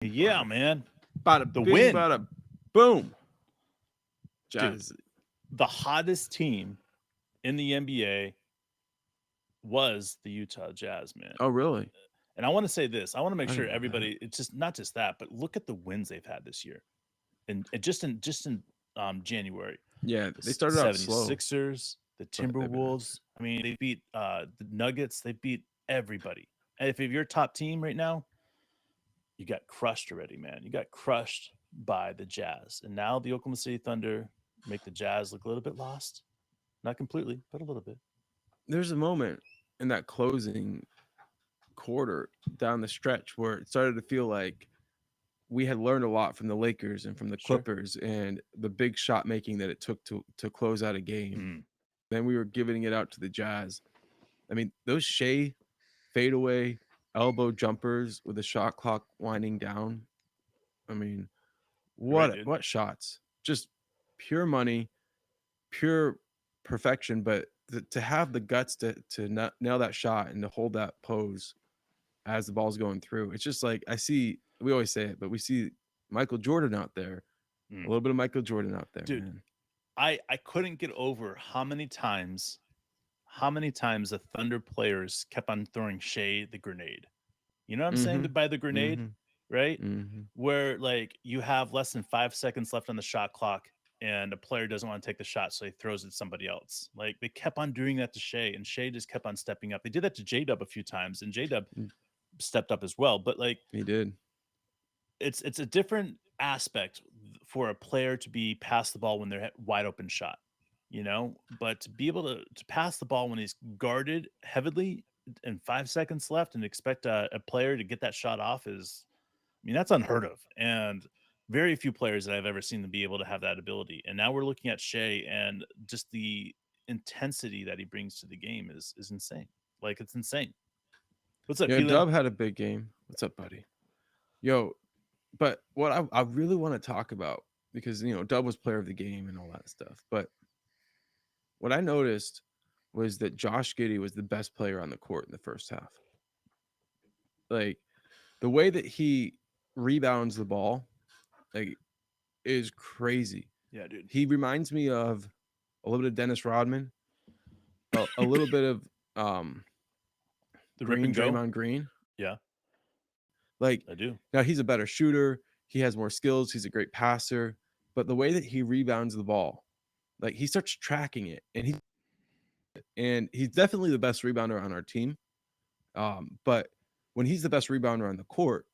Yeah, man. Bada The bing, win, bada boom. dude. Jazz. The hottest team in the NBA was the Utah Jazz, man. Oh, really? And I want to say this. I want to make I sure didn't know that. everybody. It's just not just that, but look at the wins they've had this year, and just in January, Yeah, the they started out slow, 76ers, the but they've been Timberwolves. I mean, they beat the Nuggets. They beat everybody. And if you're top team right now, you got crushed already, man. You got crushed by the Jazz, and now the Oklahoma City Thunder make the Jazz look a little bit lost. Not completely, but a little bit. there's a moment in that closing quarter down the stretch where it started to feel like we had learned a lot from the Lakers and from the Sure. Clippers and the big shot making that it took to close out a game. Mm. Then we were giving it out to the Jazz. I mean, those Shea fadeaway elbow jumpers with the shot clock winding down. I mean, Right, dude. what shots? Just pure money, pure perfection. But to have the guts to not nail that shot and to hold that pose as the ball's going through, it's just like I see. We always say it, but we see Michael Jordan out there. A Mm. little bit of Michael Jordan out there, Dude, man. I couldn't get over how many times the Thunder players kept on throwing Shea the grenade. You know what I'm saying? Mm-hmm. By the grenade, Mm-hmm. right? Mm-hmm. Where like you have less than 5 seconds left on the shot clock and a player doesn't want to take the shot, so he throws it to somebody else. Like they kept on doing that to Shea, and Shea just kept on stepping up. They did that to J Dub a few times, and J Dub stepped up as well. But like He did. it's a different aspect for a player to be pass the ball when they're wide open shot, but to be able to pass the ball when he's guarded heavily and 5 seconds left and expect a player to get that shot off is, I mean, that's unheard of. And very few players that I've ever seen them be able to have that ability. And now we're looking at Shea, and just the intensity that he brings to the game is insane. Like, it's insane. What's up, Yeah, Keelan? Dub had a big game. What's up, buddy? Yo, but what I really want to talk about, because Dub was player of the game and all that stuff. But what I noticed was that Josh Giddey was the best player on the court in the first half. Like the way that he rebounds the ball, like, is crazy. Yeah, dude. He reminds me of a little bit of Dennis Rodman, a little bit of um The rip Green, and go. Draymond Green. Yeah, Like, I do. now he's a better shooter, he has more skills, he's a great passer, but the way that he rebounds the ball, like he starts tracking it, and he's definitely the best rebounder on our team. But when he's the best rebounder on the court,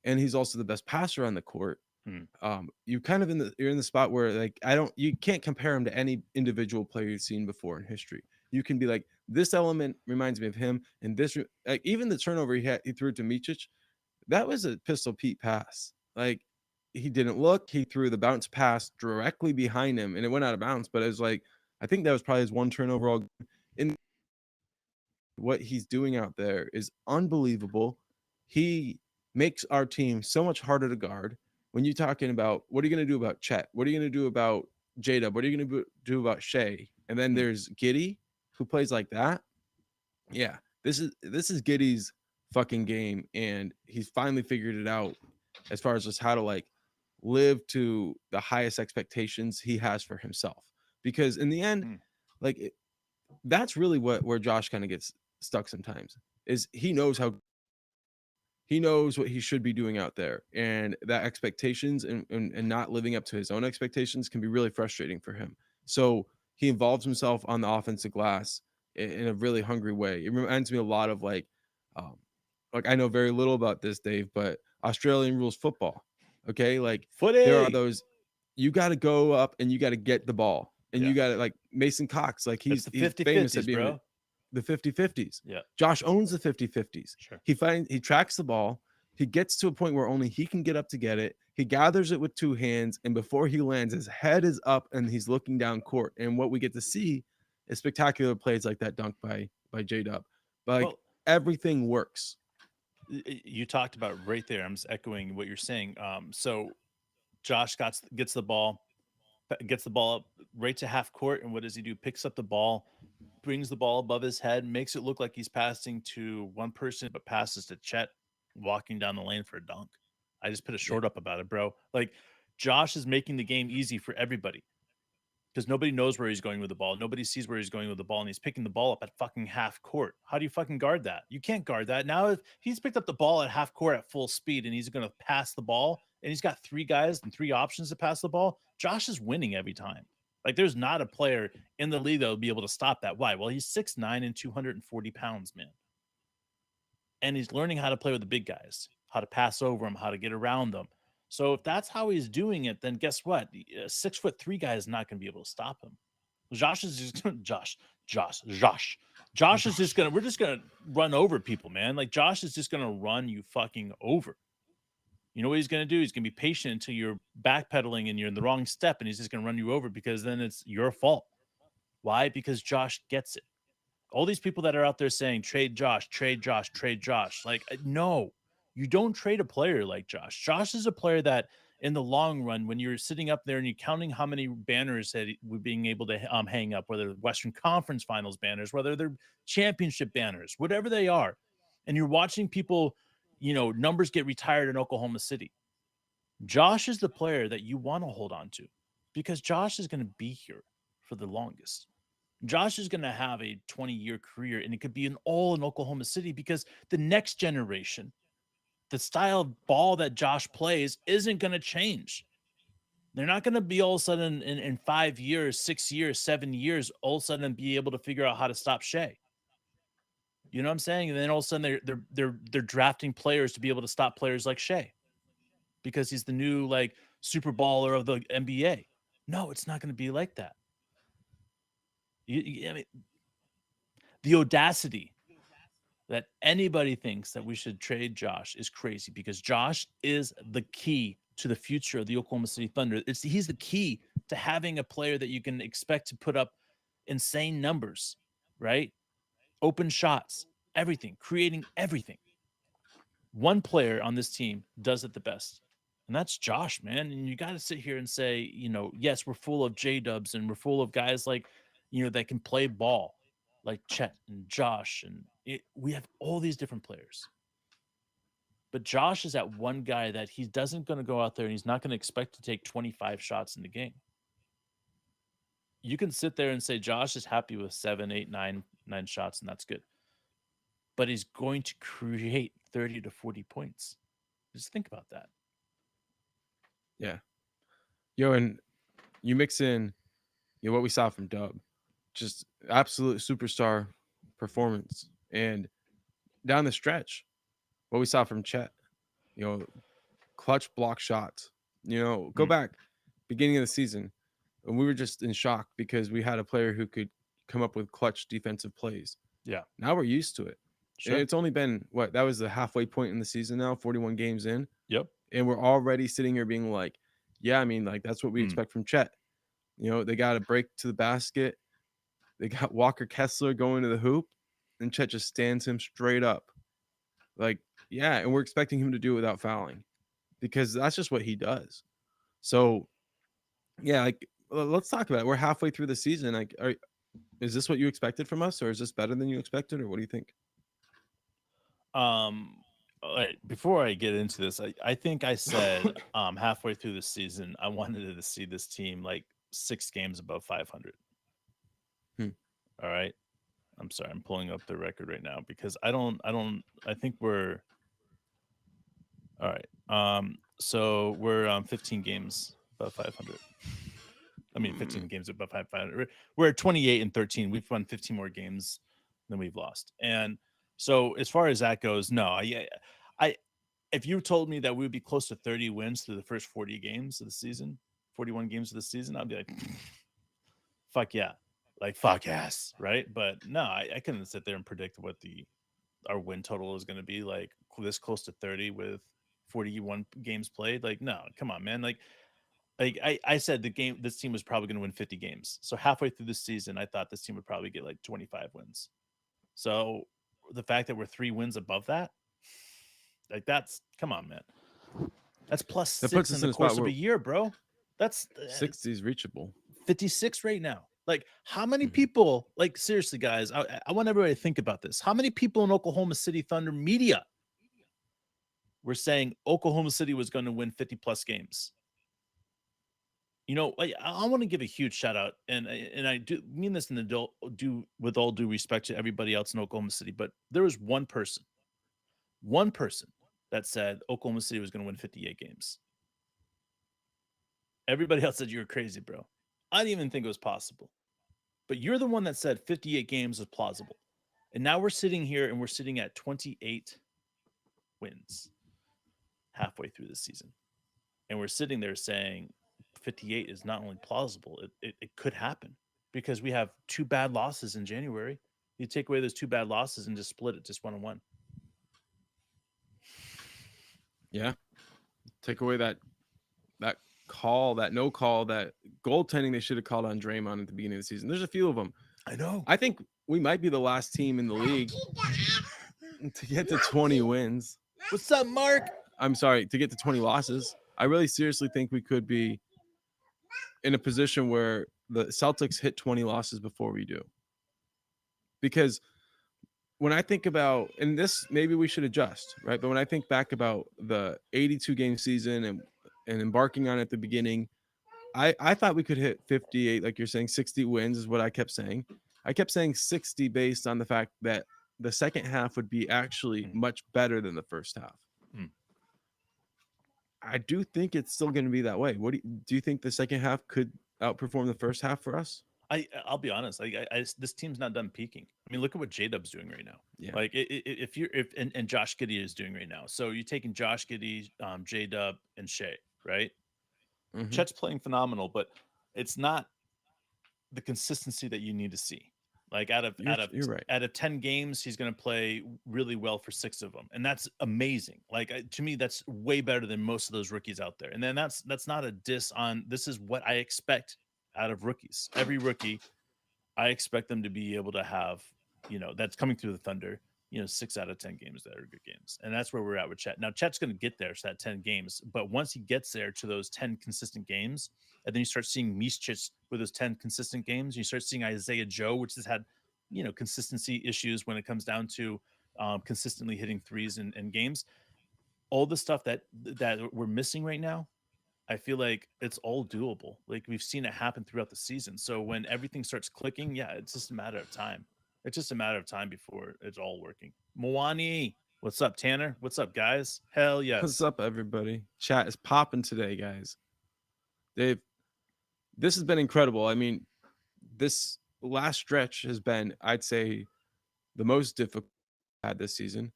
and he's also the best passer on the court, Hmm. you kind of you're in the spot where, like, you can't compare him to any individual player you've seen before in history. You can be like, this element reminds me of him, and like, even the turnover he threw to Micic, that was a Pistol Pete pass. Like, he didn't look, he threw the bounce pass directly behind him, and it went out of bounds. But it was like, I think that was probably his one turnover all. And what he's doing out there is unbelievable. He makes our team so much harder to guard. When you're talking about, what are you going to do about Chet? What are you going to do about Jada? What are you going to do about Shea? And then Hmm. there's Giddy, who plays like that. Yeah, this is Giddy's fucking game, and he's finally figured it out as far as just how to, like, live to the highest expectations he has for himself. Because in the end, Hmm. like, that's really where Josh kind of gets stuck sometimes. Is he knows what he should be doing out there, and that expectations and not living up to his own expectations can be really frustrating for him. So he involves himself on the offensive glass in a really hungry way. It reminds me a lot of, um, like, I know very little about this, Dave, but Australian rules football. Okay, like, there are Footy. those, you got to go up and you got to get the ball, and Yeah. you got to, like, Mason Cox, like, It's he's the he's 50 famous at 50s, being bro. the 50-50s. Yeah. Josh owns the 50-50s. Sure. He tracks the ball. He gets to a point where only he can get up to get it. He gathers it with two hands, and before he lands, his head is up and he's looking down court. And what we get to see is spectacular plays like that dunk by J Dub. But, like, Well, everything works. you talked about right there. I'm just echoing what you're saying. So Josh gets the ball, gets the ball up right to half court, and what does he do? Picks up the ball, brings the ball above his head, makes it look like he's passing to one person, but passes to Chet walking down the lane for a dunk. I just put a Yeah. short up about it, bro. Like, Josh is making the game easy for everybody because nobody knows where he's going with the ball. Nobody sees where he's going with the ball, and he's picking the ball up at fucking half court. How do you fucking guard that? You can't guard that. Now, if he's picked up the ball at half court at full speed and he's going to pass the ball, and he's got three guys and three options to pass the ball, Josh is winning every time. Like, there's not a player in the league that will be able to stop that. Why? Well, he's 6'9" and 240 pounds, man. And he's learning how to play with the big guys, how to pass over them, how to get around them. So if that's how he's doing it, then guess what? A 6'3" guy is not going to be able to stop him. Josh is just Josh is just gonna. We're just gonna run over people, man. Like, Josh is just gonna run you fucking over. You know what he's gonna do? He's gonna be patient until you're backpedaling and you're in the wrong step, and he's just gonna run you over because then it's your fault. Why? Because Josh gets it. All these people that are out there saying trade Josh, trade Josh, trade Josh. Like, no, you don't trade a player like Josh. Josh is a player that in the long run, when you're sitting up there and you're counting how many banners that we're being able to hang up, whether Western Conference Finals banners, whether they're championship banners, whatever they are, and you're watching people, numbers get retired in Oklahoma City. Josh is the player that you want to hold on to because Josh is going to be here for the longest. Josh is going to have a 20-year career, and it could be an all in Oklahoma City because the next generation, the style of ball that Josh plays isn't going to change. They're not going to be all of a sudden in 5 years, 6 years, 7 years, all of a sudden be able to figure out how to stop Shea. You know what I'm saying? And then all of a sudden they're drafting players to be able to stop players like Shea because he's the new like super baller of the NBA. No, it's not going to be like that. I mean, the audacity that anybody thinks that we should trade Josh is crazy because Josh is the key to the future of the Oklahoma City Thunder. He's the key to having a player that you can expect to put up insane numbers, right? Open shots, everything, creating everything. One player on this team does it the best, and that's Josh, man. And you got to sit here and say, yes, we're full of J Dubs and we're full of guys like, that can play ball, like Chet and Josh, and we have all these different players. But Josh is that one guy that he doesn't going to go out there and he's not going to expect to take 25 shots in the game. You can sit there and say Josh is happy with 7, 8, 9 shots, and that's good. But he's going to create 30 to 40 points. Just think about that. Yeah. Yo, and you mix in what we saw from Dub, just absolute superstar performance. And down the stretch, what we saw from Chet, clutch block shots. Go back beginning of the season, and we were just in shock because we had a player who could come up with clutch defensive plays. Yeah. Now we're used to it. Sure. And it's only been that was the halfway point in the season now, 41 games in. Yep. And we're already sitting here being like, yeah, I mean, like that's what we expect from Chet. They got a break to the basket. They got Walker Kessler going to the hoop, and Chet just stands him straight up. Like, yeah, and we're expecting him to do it without fouling because that's just what he does. So, yeah, like let's talk about it. We're halfway through the season. Like, is this what you expected from us, or is this better than you expected, or what do you think? Before I get into this, I think I said halfway through the season I wanted to see this team like 6 games above 500. All right. I'm sorry, I'm pulling up the record right now because I think we're all right. So we're 15 games above 500. I mean 15 games above 500. We're at 28 and 13. We've won 15 more games than we've lost. And so as far as that goes, no, I if you told me that we would be close to 30 wins through the first 40 games of the season, 41 games of the season, I'd be like, fuck yeah. Like, fuck yes, right? But no, I couldn't sit there and predict what our win total is going to be like this close to 30 with 41 games played. Like, no, come on, man. Like I said this team was probably going to win 50 games. So halfway through the season, I thought this team would probably get like 25 wins. So the fact that we're 3 wins above that, like come on, man. That's plus That 6 puts in us the in a spot course of where a year, bro. That's 60 is reachable. 56 right now. Like, how many people, like, seriously, guys, I want everybody to think about this. How many people in Oklahoma City Thunder media were saying Oklahoma City was going to win 50 plus games. I want to give a huge shout out, and I do mean this in the do with all due respect to everybody else in Oklahoma City, but there was one person that said Oklahoma City was going to win 58 games. Everybody else said you were crazy, bro. I didn't even think it was possible. But you're the one that said 58 games is plausible. And now we're sitting here and we're sitting at 28 wins halfway through the season. And we're sitting there saying 58 is not only plausible, it could happen because we have two bad losses in January. You take away those two bad losses and just split it, just 1-1. Yeah. Take away that call, that no call, that goaltending they should have called on Draymond at the beginning of the season. There's a few of them. I know. I think we might be the last team in the league to get to 20 wins. What's up, Mark? I'm sorry, to get to 20 losses. I really seriously think we could be in a position where the Celtics hit 20 losses before we do. Because when I think about, and this maybe we should adjust, right? But when I think back about the 82 game season and embarking on it at the beginning, I thought we could hit 58, like you're saying, 60 wins is what I kept saying. I kept saying 60 based on the fact that the second half would be actually much better than the first half. I do think it's still going to be that way. What do you think the second half could outperform the first half for us? I'll be honest. This team's not done peaking. I mean, look at what J-Dub's doing right now. Yeah. Like if and Josh Giddey is doing right now. So you're taking Josh Giddey, J-Dub, and Shea, right? Mhm. Chet's playing phenomenal, but it's not the consistency that you need to see. Like You're right. out of 10 games, he's going to play really well for 6 of them, and that's amazing. Like to me, that's way better than most of those rookies out there. And then that's not a diss on. This is what I expect out of rookies. Every rookie, I expect them to be able to have, that's coming through the Thunder, 6 out of 10 games that are good games. And that's where we're at with Chet. Now, Chet's going to get there to that 10 games. But once he gets there to those 10 consistent games, and then you start seeing Mischich with those 10 consistent games, you start seeing Isaiah Joe, which has had, consistency issues when it comes down to consistently hitting threes in games. All the stuff that we're missing right now, I feel like it's all doable. Like we've seen it happen throughout the season. So when everything starts clicking, yeah, it's just a matter of time. It's just a matter of time before it's all working. Moani, what's up, Tanner? What's up, guys? Hell What's yes. up, everybody? Chat is popping today, guys. Dave, this has been incredible. I mean, this last stretch has been, I'd say, the most difficult I've had this season.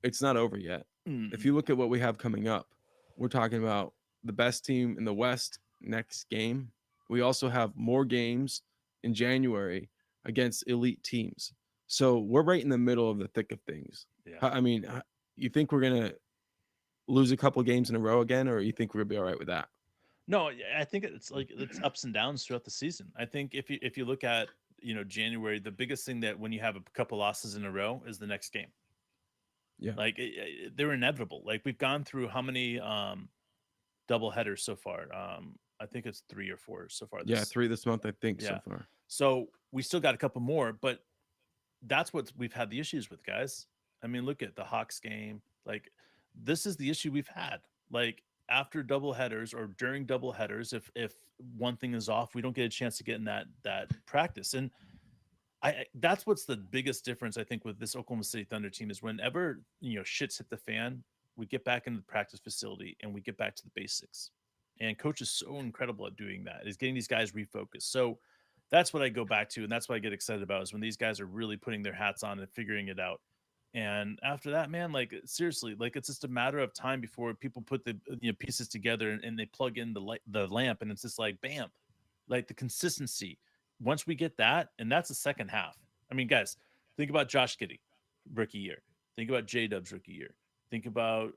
It's not over yet. If you look at what we have coming up, we're talking about the best team in the West next game. We also have more games in January against elite teams. So we're right in the middle of the thick of things. Yeah. I mean, you think we're going to lose a couple games in a row again, or you think we're going to be all right with that? No, I think it's ups and downs throughout the season. I think if you look at January, the biggest thing that when you have a couple losses in a row is the next game. Yeah. Like they're inevitable. Like we've gone through how many double headers so far? I think it's 3 or 4 so far. Yeah, 3 this month, I think, Yeah. so far. So we still got a couple more, but that's what we've had the issues with, guys. I mean, look at the Hawks game. Like this is the issue we've had. Like after double headers or during double headers, if one thing is off, we don't get a chance to get in that practice. And that's what's the biggest difference I think with this Oklahoma City Thunder team is whenever shits hit the fan, we get back into the practice facility and we get back to the basics. And coach is so incredible at doing that, is getting these guys refocused. So that's what I go back to, and that's what I get excited about is when these guys are really putting their hats on and figuring it out. And after that, man, like seriously, like it's just a matter of time before people put the pieces together and they plug in the lamp, and it's just like bam, like the consistency. Once we get that, and that's the second half. I mean, guys, think about Josh Giddey, rookie year. Think about J Dub's rookie year. Think about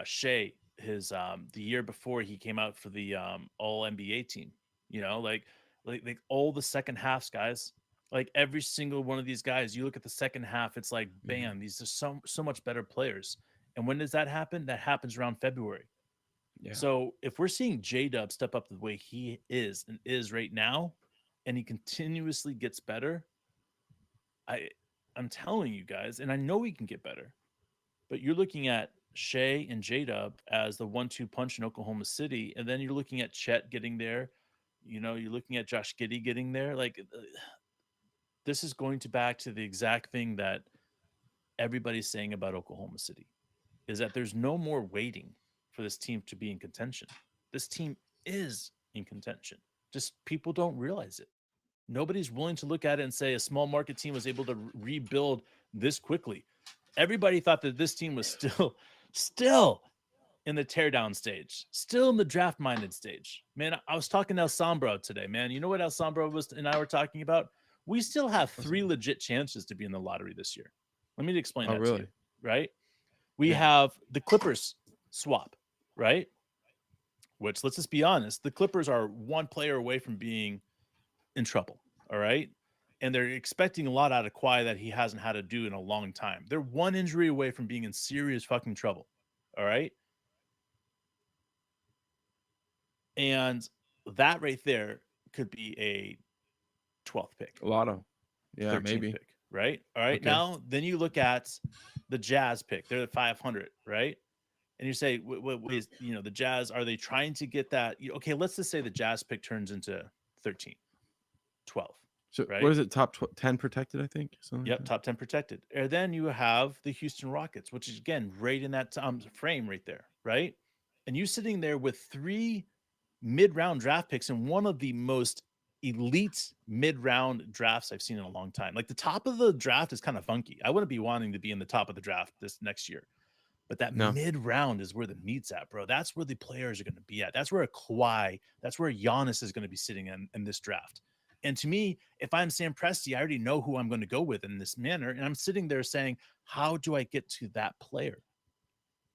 Shea, his the year before he came out for the All NBA team. Like all the second halves, guys. Like every single one of these guys, you look at the second half, it's like bam, these are so much better players. And when does that happen? That happens around February. Yeah. So if we're seeing J Dub step up the way he is right now, and he continuously gets better, I'm telling you guys, and I know he can get better, but you're looking at Shea and J-Dub as the 1-2 punch in Oklahoma City, and then you're looking at Chet getting there. You're looking at Josh Giddey getting there. Like this is going to back to the exact thing that everybody's saying about Oklahoma City is that there's no more waiting for this team to be in contention. This team is in contention. Just people don't realize it. Nobody's willing to look at it and say a small market team was able to rebuild this quickly. Everybody thought that this team was still in the teardown stage, still in the draft minded stage. Man, I was talking to El Sombro today, man. You know what El Sombro was and I were talking about? We still have What's that? three legit chances to be in the lottery this year. Let me explain Oh, that to you, really? right? We Yeah. have the Clippers swap, right? Which, let's just be honest, the Clippers are one player away from being in trouble. All right. And they're expecting a lot out of Kawhi that he hasn't had to do in a long time. They're one injury away from being in serious fucking trouble. All right. And that right there could be a 12th pick, A lot of. Yeah, 13th maybe. pick. Right. All right. Okay. Now, then you look at the Jazz pick. They're at 500. Right. And you say, the Jazz, are they trying to get that? Okay. Let's just say the Jazz pick turns into 13, 12. So what Right. is it? Top 10 protected, I think. Something like Yep, that. top 10 protected. And then you have the Houston Rockets, which is again right in that frame right there, right? And you sitting there with three mid-round draft picks and one of the most elite mid-round drafts I've seen in a long time. Like the top of the draft is kind of funky. I wouldn't be wanting to be in the top of the draft this next year. But that No. mid-round is where the meat's at, bro. That's where the players are going to be at. That's where a Kawhi, that's where Giannis is going to be sitting in this draft. And to me, if I'm Sam Presti, I already know who I'm going to go with in this manner. And I'm sitting there saying, how do I get to that player?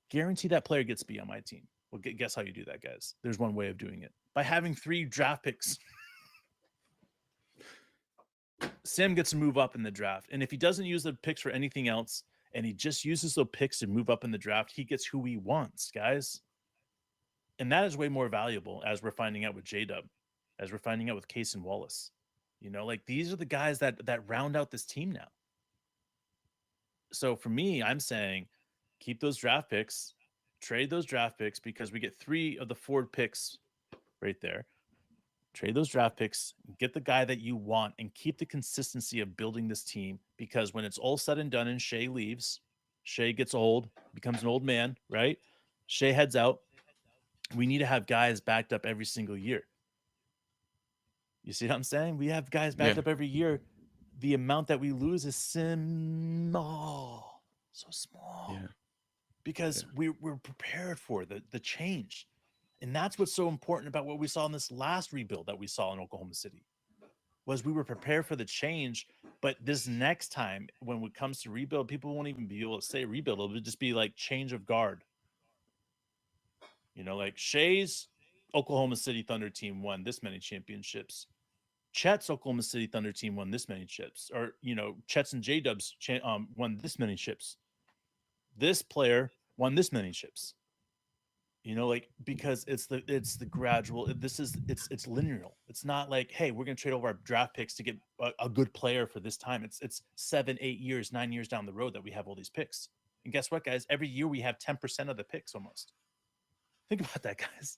Guarantee that player gets to be on my team. Well, guess how you do that, guys? There's one way of doing it by having 3 draft picks. Sam gets to move up in the draft. And if he doesn't use the picks for anything else, and he just uses those picks to move up in the draft, he gets who he wants, guys. And that is way more valuable, as we're finding out with J-Dub, as we're finding out with Case and Wallace. Like these are the guys that round out this team now. So for me, I'm saying keep those draft picks, trade those draft picks because we get 3 of the 4 picks right there. Trade those draft picks, get the guy that you want, and keep the consistency of building this team because when it's all said and done and Shea leaves, Shea gets old, becomes an old man, right? Shea heads out. We need to have guys backed up every single year. You see what I'm saying? We have guys backed Yeah. up every year. The amount that we lose is small, so small, Yeah. because Yeah. we're prepared for the change. And that's what's so important about what we saw in this last rebuild that we saw in Oklahoma City was we were prepared for the change. But this next time, when it comes to rebuild, people won't even be able to say rebuild. It'll just be like change of guard. Like Shea's Oklahoma City Thunder team won this many championships. Chet's Oklahoma City Thunder team won this many chips, or Chet's and J Dubs won this many chips. This player won this many chips. Like because it's the gradual. It's linear. It's not like, hey, we're gonna trade over our draft picks to get a good player for this time. It's 7, 8 years, 9 years down the road that we have all these picks. And guess what, guys? Every year we have 10% of the picks almost. Think about that, guys.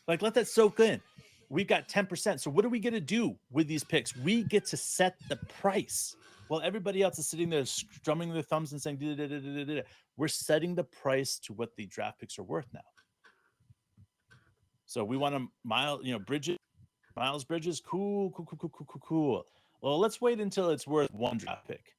Like, let that soak in. We've got 10%. So what are we going to do with these picks? We get to set the price. While everybody else is sitting there strumming their thumbs and saying, we're setting the price to what the draft picks are worth now. So we want to Miles Bridges, cool. Well, let's wait until it's worth 1 draft pick.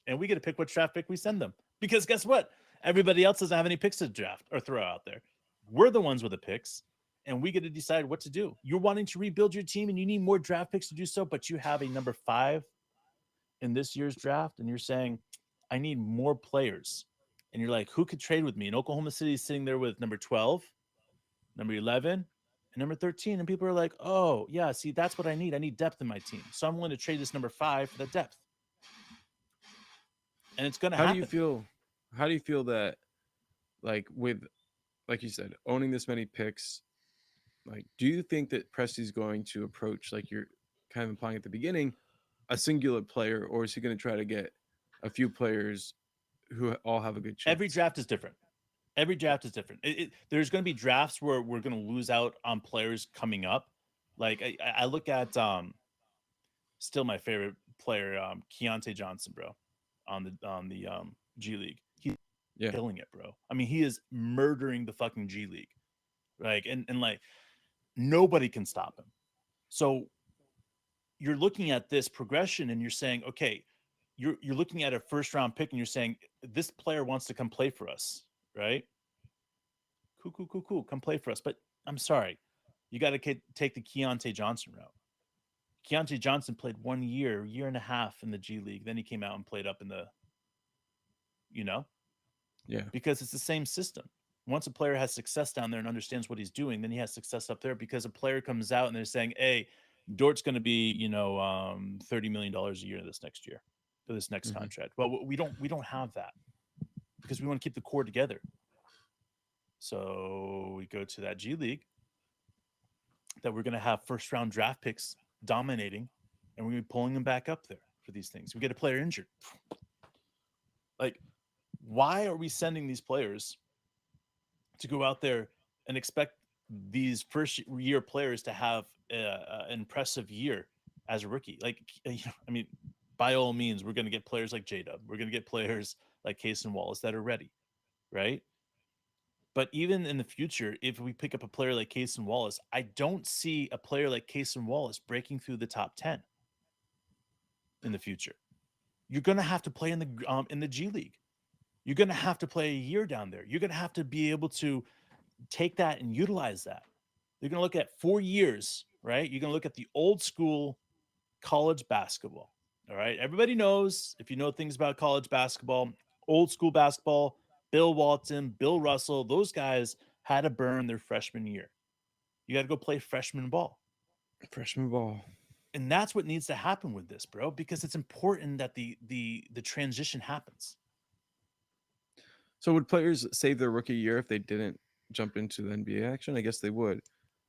And we get to pick what draft pick we send them. Because guess what? Everybody else doesn't have any picks to draft or throw out there. We're the ones with the picks, and we get to decide what to do. You're wanting to rebuild your team, and you need more draft picks to do so, but you have a number 5 in this year's draft, and you're saying, I need more players. And you're like, who could trade with me? And Oklahoma City is sitting there with number 12, number 11, and number 13. And people are like, oh, yeah, see, that's what I need. I need depth in my team. So I'm willing to trade this number 5 for the depth. And it's going to How do you happen. feel? How do you feel that, like like you said, owning this many picks? Like, do you think that Presti's going to approach, like you're kind of implying at the beginning, a singular player, or is he going to try to get a few players who all have a good Every chance. draft is different. Every draft is different. There's going to be drafts where we're going to lose out on players coming up. Like I look at still my favorite player, Keontae Johnson, bro, on the G League. He's Yeah. killing it, bro. I mean, he is murdering the fucking G League. Like and like nobody can stop him. So you're looking at this progression and you're saying, okay, you're looking at a first round pick and you're saying this player wants to come play for us, right? Cool, cool, cool, cool. Come play for us. But I'm sorry, you got to take the Keontae Johnson route. Keontae Johnson played 1 year, year and a half in the G League. Then he came out and played up in the, you know, Yeah. because it's the same system. Once a player has success down there and understands what he's doing, then he has success up there because a player comes out and they're saying, hey, Dort's going to be, $30 million a year this next year for this next Hmm. contract. Well, we don't have that because we want to keep the core together. So we go to that G League that we're going to have first round draft picks dominating, and we're going to be pulling them back up there for these things. We get a player injured. Like, why are we sending these players to go out there and expect these first year players to have an impressive year as a rookie? Like, I mean, by all means, we're going to get players like J Dub. We're going to get players like Case and Wallace that are ready, right? But even in the future, if we pick up a player like Case and Wallace, I don't see a player like Case and Wallace breaking through the top 10 in the future. You're going to have to play in the G League. You're going to have to play a year down there. You're going to have to be able to take that and utilize that. You're going to look at 4 years, right? You're going to look at the old school college basketball. All right. Everybody knows, if you know things about college basketball, old school basketball, Bill Walton, Bill Russell, those guys had to burn their freshman year. You got to go play freshman ball. Freshman ball. And that's what needs to happen with this, bro, because it's important that the transition happens. So would players save their rookie year if they didn't jump into the NBA action? I guess they would.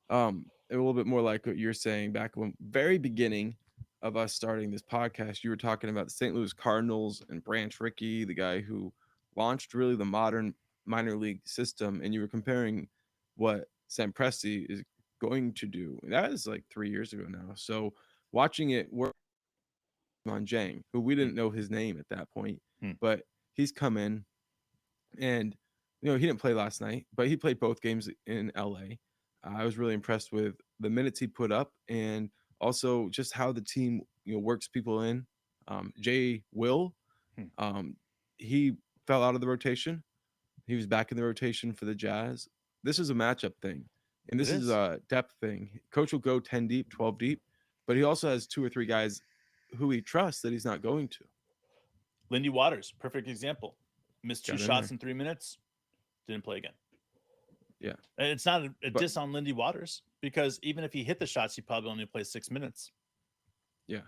A little bit more like what you're saying back when very beginning of us starting this podcast, you were talking about the St. Louis Cardinals and Branch Rickey, the guy who launched really the modern minor league system, and you were comparing what Sam Presti is going to do. That is like 3 years ago now. So watching it work on Jang, who we Hmm, didn't know his name at that point, hmm. but he's come in and he didn't play last night, but he played both games in LA. I was really impressed with the minutes he put up and also just how the team works people in. Jay Will, Hmm. um, he fell out of the rotation. He was back in the rotation for the Jazz. This is a matchup thing, and It this is is. a depth thing. Coach will go 10 deep, 12 deep, but he also has two or three guys who he trusts that he's not going to. Lindy Waters, perfect example. Missed two Got in shots there. in 3 minutes, didn't play again. Yeah. And it's not a But diss on Lindy Waters because even if he hit the shots, he probably only plays 6 minutes. yeah.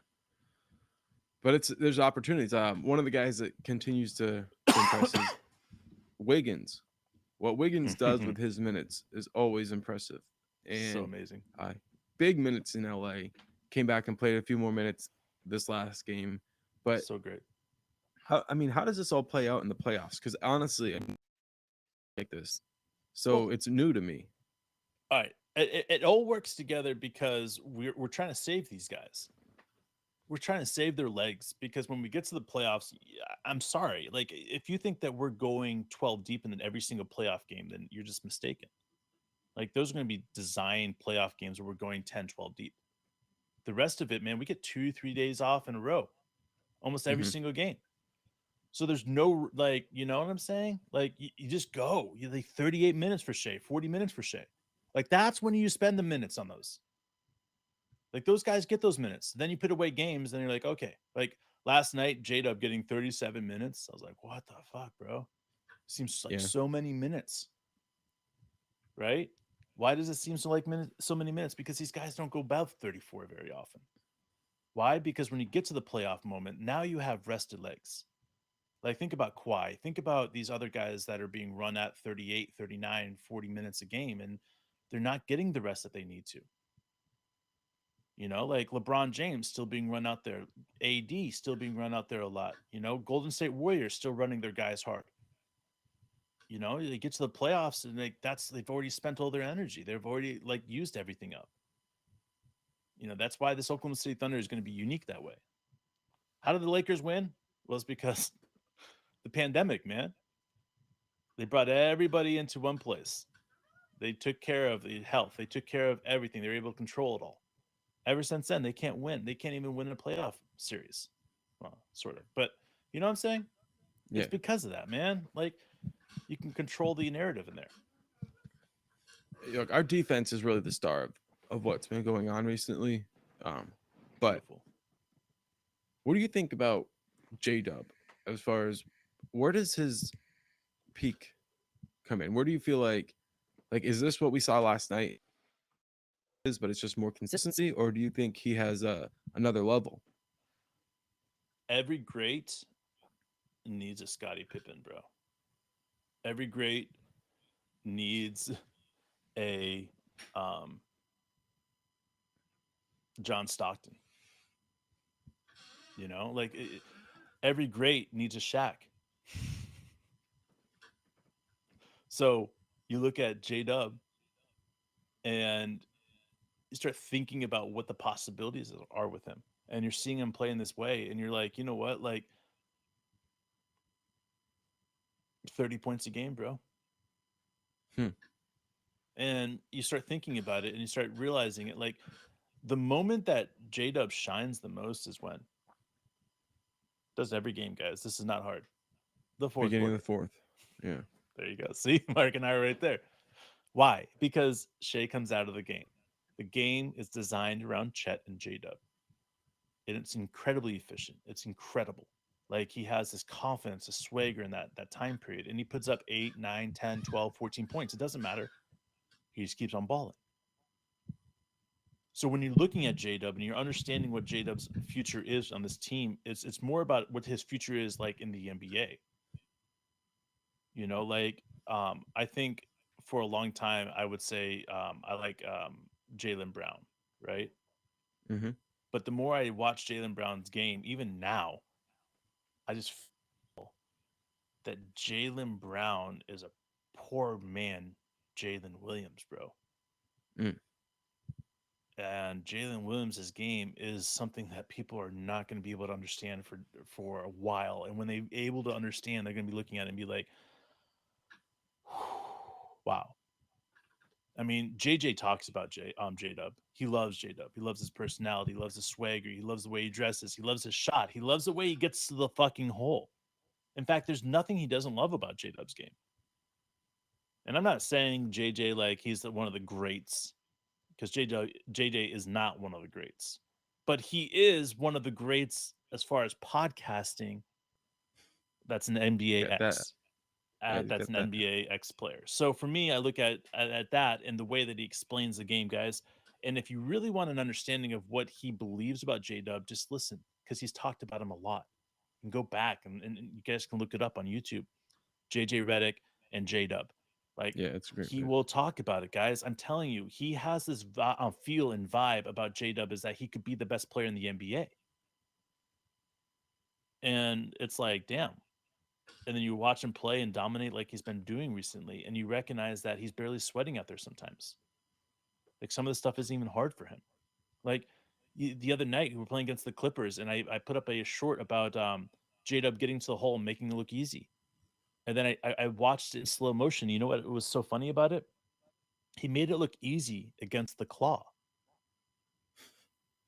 But there's opportunities. One of the guys that continues to impress is Wiggins. What Wiggins does with his minutes is always impressive, So and amazing. uh, big minutes in LA. Came back and played a few more minutes this last game. But So great. how does this all play out in the playoffs? Because honestly, I don't like this, so Well, it's new to me. all right. It all works together because we're trying to save these guys. We're trying to save their legs because when we get to the playoffs, I'm sorry. Like, if you think that we're going 12 deep in every single playoff game, then you're just mistaken. Like, those are going to be designed playoff games where we're going 10, 12 deep. The rest of it, man, we get 2, 3 days off in a row, almost every Hmm. single game. So there's no, like, you know what I'm saying? Like, you just go. You like 38 minutes for Shea, 40 minutes for Shea. Like, that's when you spend the minutes on those. Like, those guys get those minutes. Then you put away games, and you're like, okay. Like, last night, J Dub getting 37 minutes. I was like, what the fuck, bro? Seems like Yeah, so many minutes, right? Why does it seem so many minutes? Because these guys don't go above 34 very often. Why? Because when you get to the playoff moment, now you have rested legs. Like, think about Kawhi. Think about these other guys that are being run at 38, 39, 40 minutes a game, and they're not getting the rest that they need to. Like LeBron James still being run out there, AD still being run out there a lot. Golden State Warriors still running their guys hard. They get to the playoffs and they've already spent all their energy. They've already used everything up. That's why this Oklahoma City Thunder is going to be unique that way. How did the Lakers win? Well, it's because the pandemic, man. They brought everybody into one place. They took care of the health. They took care of everything. They were able to control it all. Ever since then, they can't win. They can't even win a playoff series. Well, sort of. But you know what I'm saying? It's Yeah. because of that, man. You can control the narrative in there. Look, our defense is really the star of what's been going on recently. But Beautiful. what do you think about J Dub as far as where does his peak come in? Where do you feel like is this what we saw last night? Is but it's just more consistency, or do you think he has another level? Every great needs a Scottie Pippen, bro. Every great needs a um, John Stockton. Every great needs a Shaq. So you look at J Dub and you start thinking about what the possibilities are with him, and you're seeing him play in this way, and you're like, you know what, 30 points a game, bro. Hmm. And you start thinking about it, and you start realizing it. Like the moment that J Dub shines the most is when does every game, guys. This is not hard. The fourth Beginning of quarter. the fourth. Yeah. There you go. See, Mark and I are right there. Why? Because Shea comes out of the game. The game is designed around Chet and J Dub, and it's incredibly efficient. It's incredible. Like he has this confidence, a swagger in that time period, and he puts up 8, 9, 10, 12, 14 points. It doesn't matter. He just keeps on balling. So when you're looking at J Dub and you're understanding what J Dub's future is on this team, it's more about what his future is like in the NBA. I think for a long time I would say I like Jalen Brown, right? Mm-hmm. But the more I watch Jalen Brown's game, even now, I just feel that Jalen Brown is a poor man, Jalen Williams, bro. Mm. And Jalen Williams' game is something that people are not going to be able to understand for a while. And when they're able to understand, they're going to be looking at it and be like, wow. I mean, JJ talks about J Dub. He loves J Dub. He loves his personality. He loves his swagger. He loves the way he dresses. He loves his shot. He loves the way he gets to the fucking hole. In fact, there's nothing he doesn't love about J Dub's game. And I'm not saying JJ like he's one of the greats, because JJ is not one of the greats, but he is one of the greats as far as podcasting. That's an NBA Got that. X. Yeah, he's That's got an that. NBA X player. So for me, I look at that and the way that he explains the game, guys. And if you really want an understanding of what he believes about J Dub, just listen, because he's talked about him a lot. And go back and you guys can look it up on YouTube. JJ Redick and J Dub. Like Yeah, it's a great he pick. will talk about it, guys. I'm telling you, he has this feel and vibe about J Dub is that he could be the best player in the NBA. And it's like, damn. And then you watch him play and dominate like he's been doing recently, and you recognize that he's barely sweating out there sometimes. Like some of the stuff isn't even hard for him. Like the other night, we were playing against the Clippers, and I put up a short about J Dub getting to the hole and making it look easy. And then I watched it in slow motion. You know what was so funny about it? He made it look easy against the claw.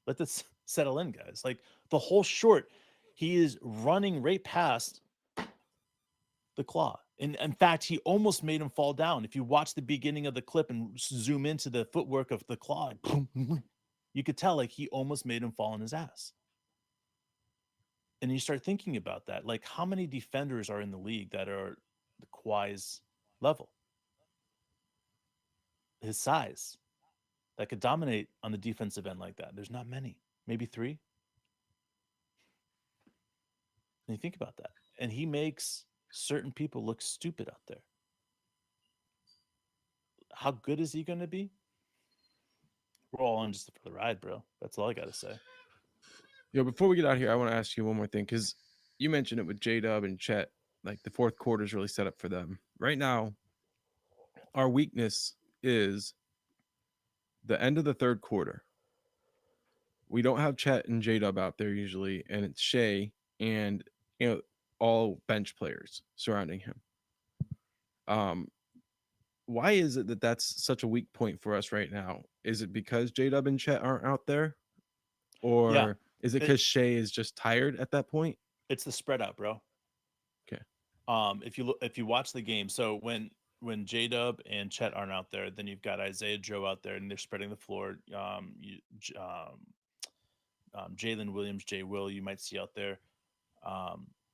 Let this settle in, guys. Like the whole short, he is running right past the claw. And in fact, he almost made him fall down. If you watch the beginning of the clip and zoom into the footwork of the claw, you could tell like he almost made him fall on his ass. And you start thinking about that. Like how many defenders are in the league that are the Kawhi's level, his size, that could dominate on the defensive end like that? There's not many, maybe three. And you think about that. And he makes certain people look stupid out there. How good is he going to be? We're all on just for the ride, bro. That's all I gotta say. Before we get out here, I want to ask you one more thing because you mentioned it with J Dub and Chet. Like the fourth quarter is really set up for them. Right now, our weakness is the end of the third quarter. We don't have Chet and J Dub out there usually, and it's Shea and you know all bench players surrounding him. Um, why is it that that's such a weak point for us right now? Is it because J Dub and Chet aren't out there, Yeah, or is it it, because Shea is just tired at that point? it's the spread out, bro. Okay. If you watch the game, so when J Dub and Chet aren't out there, then you've got Isaiah Joe out there, and they're spreading the floor. Jalen Williams, Jay Will, you might see out there.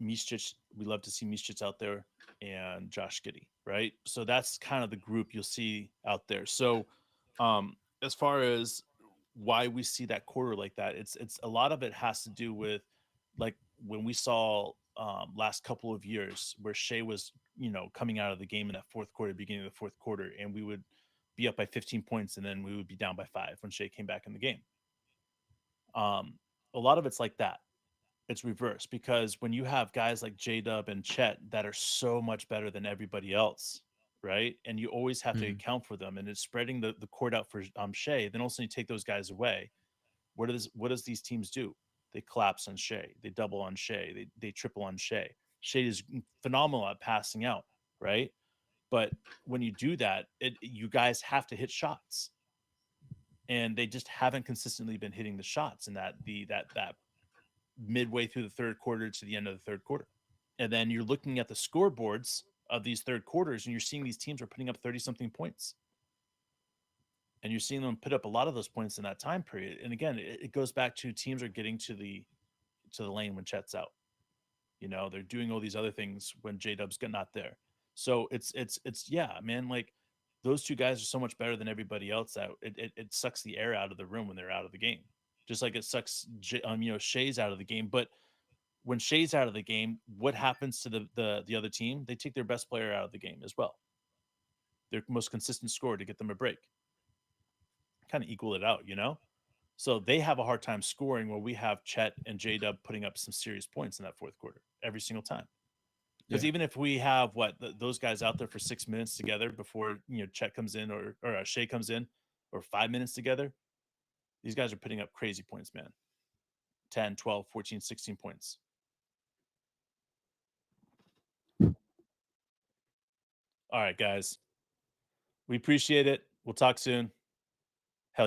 Mishich, we love to see Mishich out there, and Josh Giddey, right? So that's kind of the group you'll see out there. So, as far as why we see that quarter like that, it's a lot of it has to do with like when we saw last couple of years where Shea was coming out of the game in that fourth quarter, beginning of the fourth quarter, and we would be up by 15 points and then we would be down by 5 when Shea came back in the game. Um, a lot of it's like that. It's reversed because when you have guys like J Dub and Chet that are so much better than everybody else, right? And you always have to Mhm. account for them, and it's spreading the court out for Shea. Then also you take those guys away. What does these teams do? They collapse on Shea. They double on Shea. They triple on Shea. Shea is phenomenal at passing out, right? But when you do that, you guys have to hit shots, and they just haven't consistently been hitting the shots in that midway through the third quarter to the end of the third quarter. And then you're looking at the scoreboards of these third quarters and you're seeing these teams are putting up 30 something points. And you're seeing them put up a lot of those points in that time period. And again, it goes back to teams are getting to the lane when Chet's out. They're doing all these other things when J Dub's not there. So it's yeah, man, like those two guys are so much better than everybody else that it sucks the air out of the room when they're out of the game. Just like it sucks Shea's out of the game. But when Shea's out of the game, what happens to the other team? They take their best player out of the game as well. Their most consistent scorer to get them a break. Kind of equal it out. So they have a hard time scoring where we have Chet and J Dub putting up some serious points in that fourth quarter every single time. Because Yeah. even if we have those guys out there for 6 minutes together before Chet comes in or Shea comes in, or 5 minutes together, these guys are putting up crazy points, man. 10, 12, 14, 16 points. All right, guys. We appreciate it. We'll talk soon.